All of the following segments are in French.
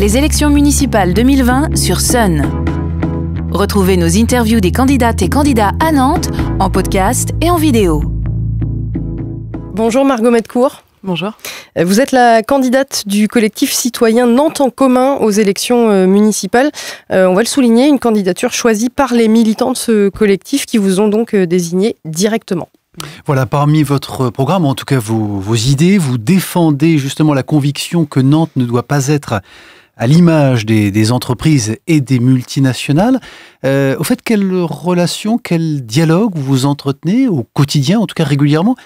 Les élections municipales 2020 sur Sun. Retrouvez nos interviews des candidates et candidats à Nantes en podcast et en vidéo. Bonjour Margot Metcourt. Bonjour. Vous êtes la candidate du collectif citoyen Nantes en commun aux élections municipales. On va le souligner, une candidature choisie par les militants de ce collectif qui vous ont donc désigné directement. Voilà, parmi votre programme, en tout cas vos idées, vous défendez justement la conviction que Nantes ne doit pas être à l'image des entreprises et des multinationales. Au fait, quelle relation, quel dialogue vous entretenez au quotidien, en tout cas régulièrement,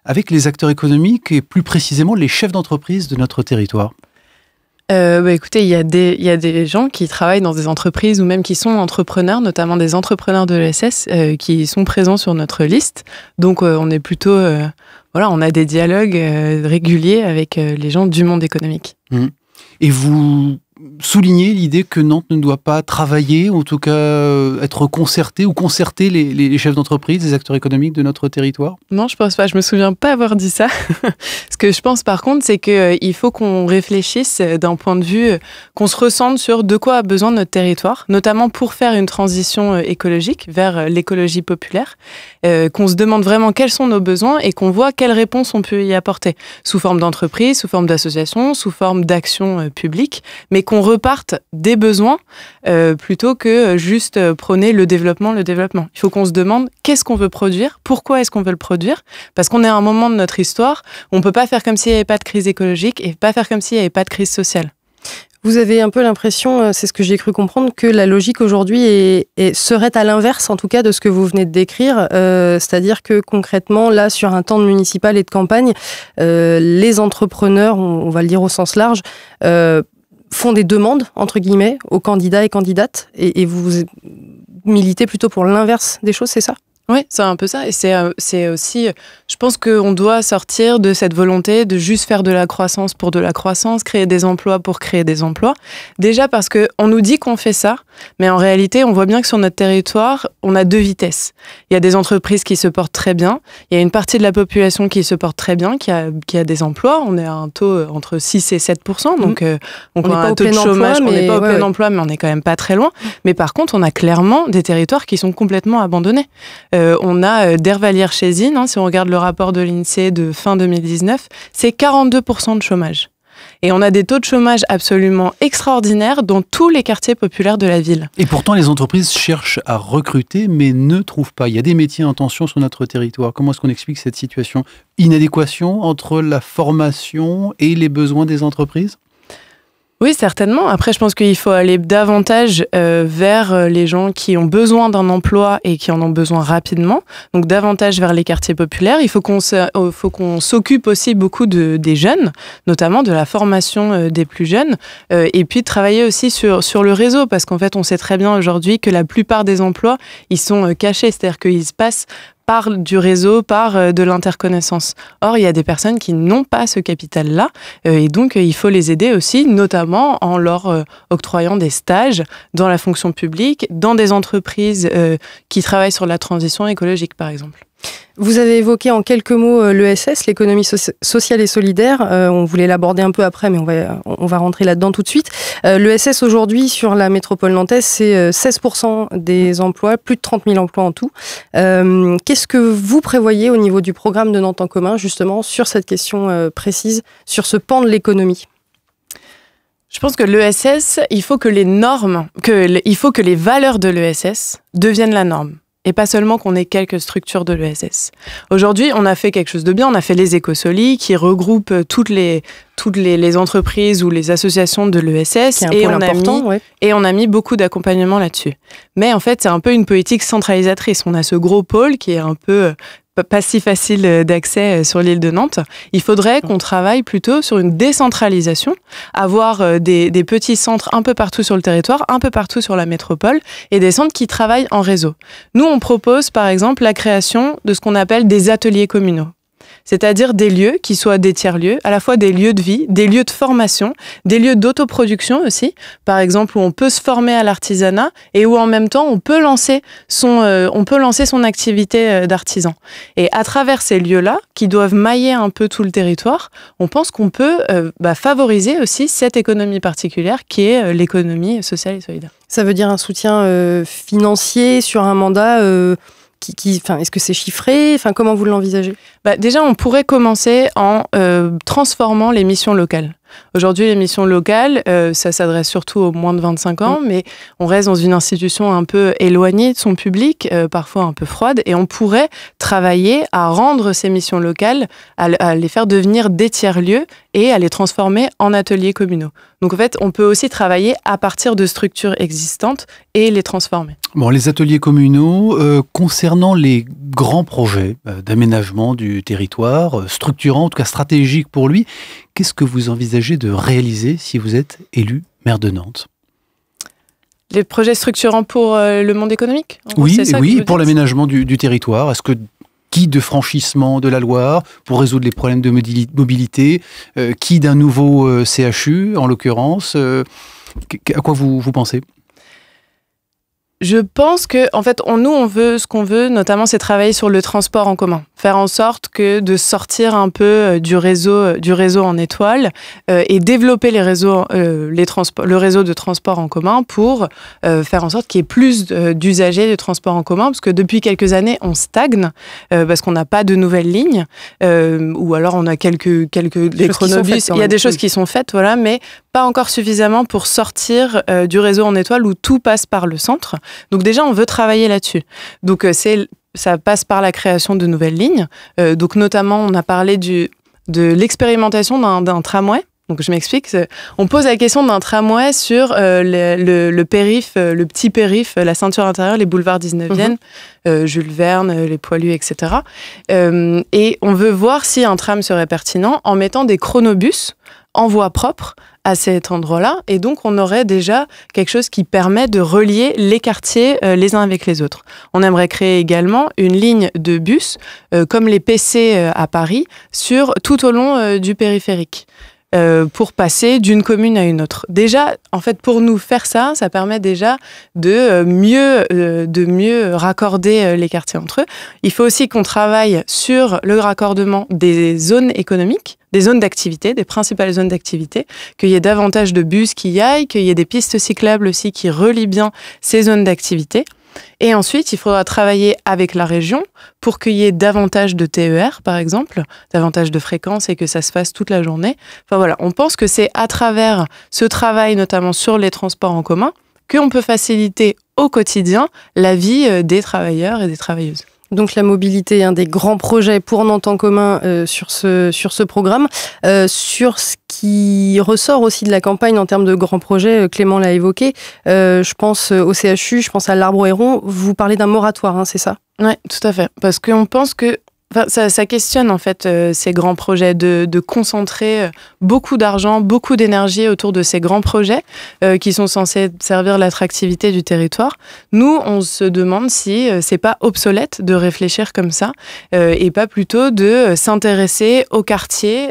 avec les acteurs économiques et plus précisément les chefs d'entreprise de notre territoire ? Écoutez, il y a des gens qui travaillent dans des entreprises ou même qui sont entrepreneurs, notamment des entrepreneurs de l'ESS qui sont présents sur notre liste. Donc on est plutôt, on a des dialogues réguliers avec les gens du monde économique. Et vous soulignez l'idée que Nantes ne doit pas travailler, en tout cas être concerté ou concerter les chefs d'entreprise, les acteurs économiques de notre territoire ? Non, je pense pas. Je me souviens pas avoir dit ça. Ce que je pense par contre, c'est qu'il faut qu'on réfléchisse d'un point de vue, qu'on se ressente sur de quoi a besoin notre territoire, notamment pour faire une transition écologique vers l'écologie populaire, qu'on se demande vraiment quels sont nos besoins et qu'on voit quelles réponses on peut y apporter, sous forme d'entreprise, sous forme d'association, sous forme d'action publique, mais qu'on reparte des besoins plutôt que juste prôner le développement. Il faut qu'on se demande qu'est-ce qu'on veut produire, pourquoi est-ce qu'on veut le produire, parce qu'on est à un moment de notre histoire où on ne peut pas faire comme s'il n'y avait pas de crise écologique et pas faire comme s'il n'y avait pas de crise sociale. Vous avez un peu l'impression, c'est ce que j'ai cru comprendre, que la logique aujourd'hui serait à l'inverse, en tout cas, de ce que vous venez de décrire. C'est-à-dire que concrètement, là, sur un temps de municipal et de campagne, les entrepreneurs, on va le dire au sens large, font des demandes, entre guillemets, aux candidats et candidates, et vous militez plutôt pour l'inverse des choses, c'est ça ? Oui, c'est un peu ça. Et c'est aussi, je pense qu'on doit sortir de cette volonté de juste faire de la croissance pour de la croissance, créer des emplois pour créer des emplois. Déjà parce qu'on nous dit qu'on fait ça, mais en réalité, on voit bien que sur notre territoire, on a deux vitesses. Il y a des entreprises qui se portent très bien, il y a une partie de la population qui se porte très bien, qui a des emplois. On est à un taux entre 6 et 7%, donc on a un taux de chômage, on n'est pas au plein emploi, mais on n'est quand même pas très loin. Mais par contre, on a clairement des territoires qui sont complètement abandonnés. On a d'Ervallières-Chésine, si on regarde le rapport de l'INSEE de fin 2019, c'est 42% de chômage. Et on a des taux de chômage absolument extraordinaires dans tous les quartiers populaires de la ville. Et pourtant, les entreprises cherchent à recruter, mais ne trouvent pas. Il y a des métiers en tension sur notre territoire. Comment est-ce qu'on explique cette situation ? Inadéquation entre la formation et les besoins des entreprises ? Oui, certainement. Après, je pense qu'il faut aller davantage vers les gens qui ont besoin d'un emploi et qui en ont besoin rapidement. Donc, davantage vers les quartiers populaires. Il faut qu'on s'occupe aussi beaucoup des jeunes, notamment de la formation des plus jeunes. Et puis, travailler aussi sur le réseau. Parce qu'en fait, on sait très bien aujourd'hui que la plupart des emplois, ils sont cachés. C'est-à-dire qu'ils se passent par du réseau, par de l'interconnaissance. Or, il y a des personnes qui n'ont pas ce capital-là, et donc il faut les aider aussi, notamment en leur octroyant des stages dans la fonction publique, dans des entreprises qui travaillent sur la transition écologique, par exemple. Vous avez évoqué en quelques mots l'ESS, l'économie sociale et solidaire. On voulait l'aborder un peu après, mais on va rentrer là-dedans tout de suite. L'ESS aujourd'hui, sur la métropole nantaise, c'est 16% des emplois, plus de 30 000 emplois en tout. Qu'est-ce que vous prévoyez au niveau du programme de Nantes en commun, justement, sur cette question précise, sur ce pan de l'économie ? Je pense que l'ESS, il faut que les valeurs de l'ESS deviennent la norme. Et pas seulement qu'on ait quelques structures de l'ESS. Aujourd'hui, on a fait quelque chose de bien. On a fait les écosolies qui regroupent toutes les entreprises ou les associations de l'ESS. Et on a mis beaucoup d'accompagnement là-dessus. Mais en fait, c'est un peu une politique centralisatrice. On a ce gros pôle qui est un peu pas si facile d'accès sur l'île de Nantes. Il faudrait qu'on travaille plutôt sur une décentralisation, avoir des petits centres un peu partout sur le territoire, un peu partout sur la métropole, et des centres qui travaillent en réseau. Nous, on propose par exemple la création de ce qu'on appelle des ateliers communaux. c'est-à-dire des lieux qui soient des tiers-lieux, à la fois des lieux de vie, des lieux de formation, des lieux d'autoproduction aussi, par exemple où on peut se former à l'artisanat et où en même temps on peut lancer son activité d'artisan. Et à travers ces lieux-là, qui doivent mailler un peu tout le territoire, on pense qu'on peut favoriser aussi cette économie particulière qui est l'économie sociale et solidaire. Ça veut dire un soutien financier sur un mandat est-ce que c'est chiffré ? Comment vous l'envisagez ? Déjà, on pourrait commencer en transformant les missions locales. Aujourd'hui, les missions locales, ça s'adresse surtout aux moins de 25 ans, mais on reste dans une institution un peu éloignée de son public, parfois un peu froide, et on pourrait travailler à rendre ces missions locales, à les faire devenir des tiers-lieux et à les transformer en ateliers communaux. Donc en fait, on peut aussi travailler à partir de structures existantes et les transformer. Bon, les ateliers communaux, concernant les grands projets d'aménagement du territoire, structurants, en tout cas stratégiques pour lui, qu'est-ce que vous envisagez de réaliser si vous êtes élu maire de Nantes ? Les projets structurants pour le monde économique ? Oui, pour l'aménagement du territoire. Est-ce que qui de franchissement de la Loire pour résoudre les problèmes de mobilité, qui d'un nouveau CHU en l'occurrence, à quoi vous pensez ? Je pense que, en fait, ce qu'on veut, notamment, c'est travailler sur le transport en commun. Faire en sorte que de sortir un peu du réseau en étoile et développer le réseau de transport en commun pour faire en sorte qu'il y ait plus d'usagers de transport en commun, parce que depuis quelques années, on stagne parce qu'on n'a pas de nouvelles lignes, ou alors on a quelques des chronobus. Il y a des choses qui sont faites, voilà, mais pas encore suffisamment pour sortir du réseau en étoile où tout passe par le centre. Donc déjà, on veut travailler là-dessus. Donc ça passe par la création de nouvelles lignes. Donc notamment, on a parlé de l'expérimentation d'un tramway. Donc je m'explique. On pose la question d'un tramway sur le petit périph', la ceinture intérieure, les boulevards 19e, Jules Verne, les Poilus, etc. Et on veut voir si un tram serait pertinent en mettant des chronobus en voie propre à cet endroit-là. Et donc, on aurait déjà quelque chose qui permet de relier les quartiers les uns avec les autres. On aimerait créer également une ligne de bus, comme les PC à Paris, tout au long du périphérique. Pour passer d'une commune à une autre. Déjà, en fait, pour nous faire ça permet déjà de mieux raccorder les quartiers entre eux. Il faut aussi qu'on travaille sur le raccordement des zones économiques, des zones d'activité, des principales zones d'activité, qu'il y ait davantage de bus qui y aillent, qu'il y ait des pistes cyclables aussi qui relient bien ces zones d'activité. Et ensuite, il faudra travailler avec la région pour qu'il y ait davantage de TER, par exemple, davantage de fréquences et que ça se fasse toute la journée. Enfin voilà, on pense que c'est à travers ce travail, notamment sur les transports en commun, qu'on peut faciliter au quotidien la vie des travailleurs et des travailleuses. Donc la mobilité est un des grands projets pour Nantes en commun sur ce programme. Sur ce qui ressort aussi de la campagne en termes de grands projets, Clément l'a évoqué, je pense au CHU, je pense à l'Arbre Héron. Vous parlez d'un moratoire, hein, c'est ça ? Oui, tout à fait. Parce qu'on pense que ça questionne en fait ces grands projets, de concentrer beaucoup d'argent, beaucoup d'énergie autour de ces grands projets qui sont censés servir l'attractivité du territoire. Nous, on se demande si c'est pas obsolète de réfléchir comme ça et pas plutôt de s'intéresser aux quartiers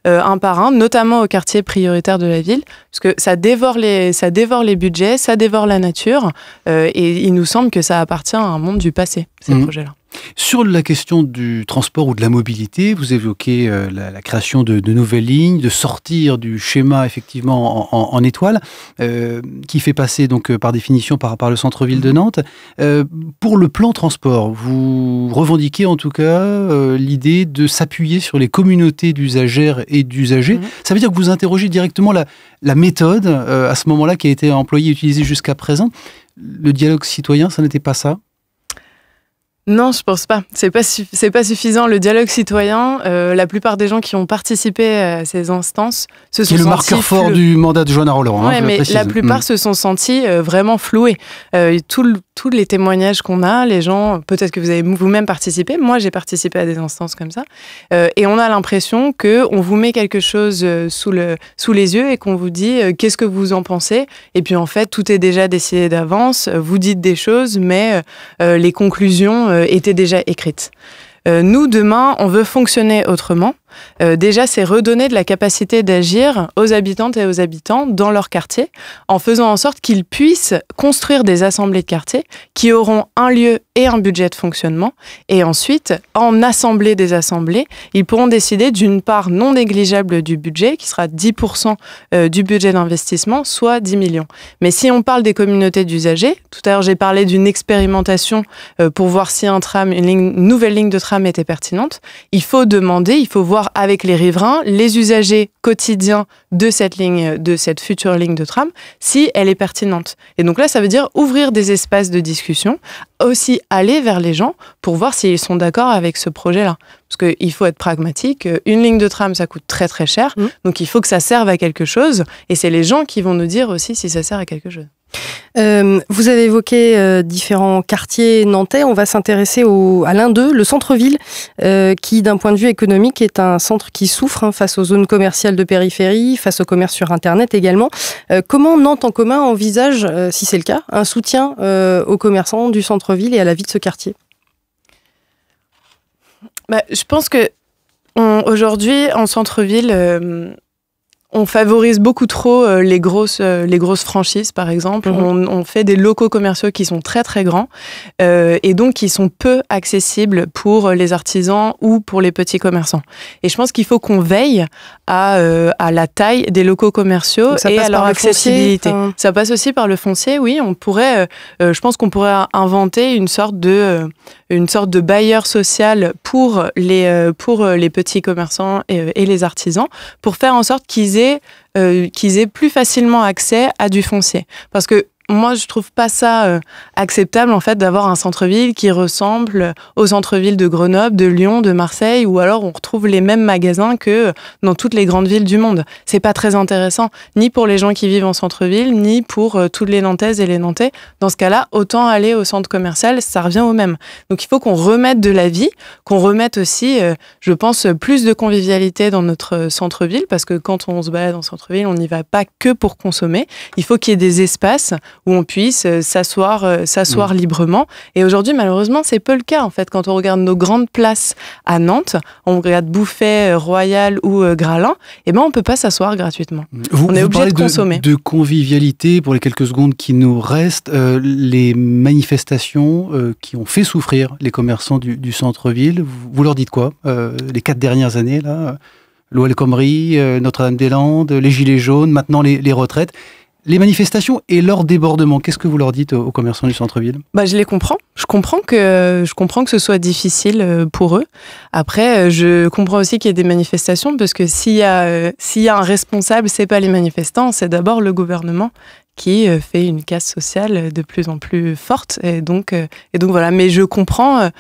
un par un, notamment aux quartiers prioritaires de la ville, parce que ça dévore les budgets, ça dévore la nature et il nous semble que ça appartient à un monde du passé, ces projets-là. Sur la question du transport ou de la mobilité, vous évoquez la création de nouvelles lignes, de sortir du schéma effectivement en étoile, qui fait passer donc par définition par le centre-ville de Nantes. Pour le plan transport, vous revendiquez en tout cas l'idée de s'appuyer sur les communautés d'usagères et d'usagers. Ça veut dire que vous interrogez directement la méthode à ce moment-là qui a été employée et utilisée jusqu'à présent. Le dialogue citoyen, ça n'était pas ça ? Non, je pense pas. C'est pas suffisant. Le dialogue citoyen, la plupart des gens qui ont participé à ces instances se sont sentis... C'est le marqueur fort du mandat de Johanna Roland. Oui, mais la plupart se sont sentis vraiment floués. Tous les témoignages qu'on a, les gens, peut-être que vous avez vous-même participé, moi j'ai participé à des instances comme ça, et on a l'impression qu'on vous met quelque chose sous les yeux et qu'on vous dit qu'est-ce que vous en pensez, et puis en fait tout est déjà décidé d'avance, vous dites des choses, mais les conclusions étaient déjà écrites. Nous, demain, on veut fonctionner autrement. Déjà, c'est redonner de la capacité d'agir aux habitantes et aux habitants dans leur quartier, en faisant en sorte qu'ils puissent construire des assemblées de quartier qui auront un lieu et un budget de fonctionnement. Et ensuite, en assemblée des assemblées, ils pourront décider d'une part non négligeable du budget, qui sera 10% du budget d'investissement, soit 10 millions. Mais si on parle des communautés d'usagers, tout à l'heure j'ai parlé d'une expérimentation pour voir si une nouvelle ligne de tram était pertinente, il faut demander, il faut voir avec les riverains, les usagers quotidiens de cette future ligne de tram, si elle est pertinente. Et donc là, ça veut dire ouvrir des espaces de discussion, aussi aller vers les gens pour voir s'ils sont d'accord avec ce projet-là. Parce qu'il faut être pragmatique. Une ligne de tram, ça coûte très très cher. Donc il faut que ça serve à quelque chose. Et c'est les gens qui vont nous dire aussi si ça sert à quelque chose. Vous avez évoqué différents quartiers nantais. On va s'intéresser à l'un d'eux, le centre-ville, qui, d'un point de vue économique, est un centre qui souffre face aux zones commerciales de périphérie, face au commerce sur Internet également. Comment Nantes en commun envisage, si c'est le cas, un soutien aux commerçants du centre-ville et à la vie de ce quartier ? Je pense que aujourd'hui, en centre-ville, on favorise beaucoup trop les grosses franchises, par exemple. On fait des locaux commerciaux qui sont très, très grands et donc qui sont peu accessibles pour les artisans ou pour les petits commerçants. Et je pense qu'il faut qu'on veille à la taille des locaux commerciaux et à leur accessibilité. Ça passe aussi par le foncier, oui. On pourrait, je pense qu'on pourrait inventer une sorte de bailleur social pour les petits commerçants et les artisans, pour faire en sorte qu'ils aient plus facilement accès à du foncier. Parce que moi, je trouve pas ça acceptable, en fait, d'avoir un centre-ville qui ressemble au centre-ville de Grenoble, de Lyon, de Marseille, ou alors on retrouve les mêmes magasins que dans toutes les grandes villes du monde. C'est pas très intéressant, ni pour les gens qui vivent en centre-ville, ni pour toutes les Nantaises et les Nantais. Dans ce cas-là, autant aller au centre commercial, ça revient au même. Donc il faut qu'on remette de la vie, qu'on remette aussi, je pense, plus de convivialité dans notre centre-ville, parce que quand on se balade en centre-ville, on n'y va pas que pour consommer. Il faut qu'il y ait des espaces où on puisse s'asseoir librement. Et aujourd'hui, malheureusement, c'est peu le cas. En fait, quand on regarde nos grandes places à Nantes, on regarde Bouffay, Royal ou Gralin, on peut pas s'asseoir gratuitement. On est obligé de consommer. De convivialité, pour les quelques secondes qui nous restent, les manifestations qui ont fait souffrir les commerçants du centre-ville, vous leur dites quoi les 4 dernières années, là, l'Ouest El Khomri, Notre-Dame-des-Landes, les Gilets jaunes, maintenant les retraites. Les manifestations et leur débordement, qu'est-ce que vous leur dites aux commerçants du centre-ville ? Je les comprends. Je comprends que ce soit difficile pour eux. Après, je comprends aussi qu'il y ait des manifestations, parce que s'il y a un responsable, c'est pas les manifestants, c'est d'abord le gouvernement qui fait une casse sociale de plus en plus forte. Et donc voilà. Mais je comprends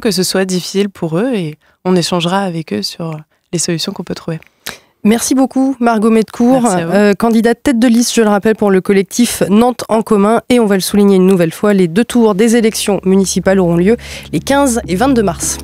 que ce soit difficile pour eux, et on échangera avec eux sur les solutions qu'on peut trouver. Merci beaucoup Margot Medcourt, candidate tête de liste, je le rappelle, pour le collectif Nantes en commun. Et on va le souligner une nouvelle fois, les 2 tours des élections municipales auront lieu les 15 et 22 mars.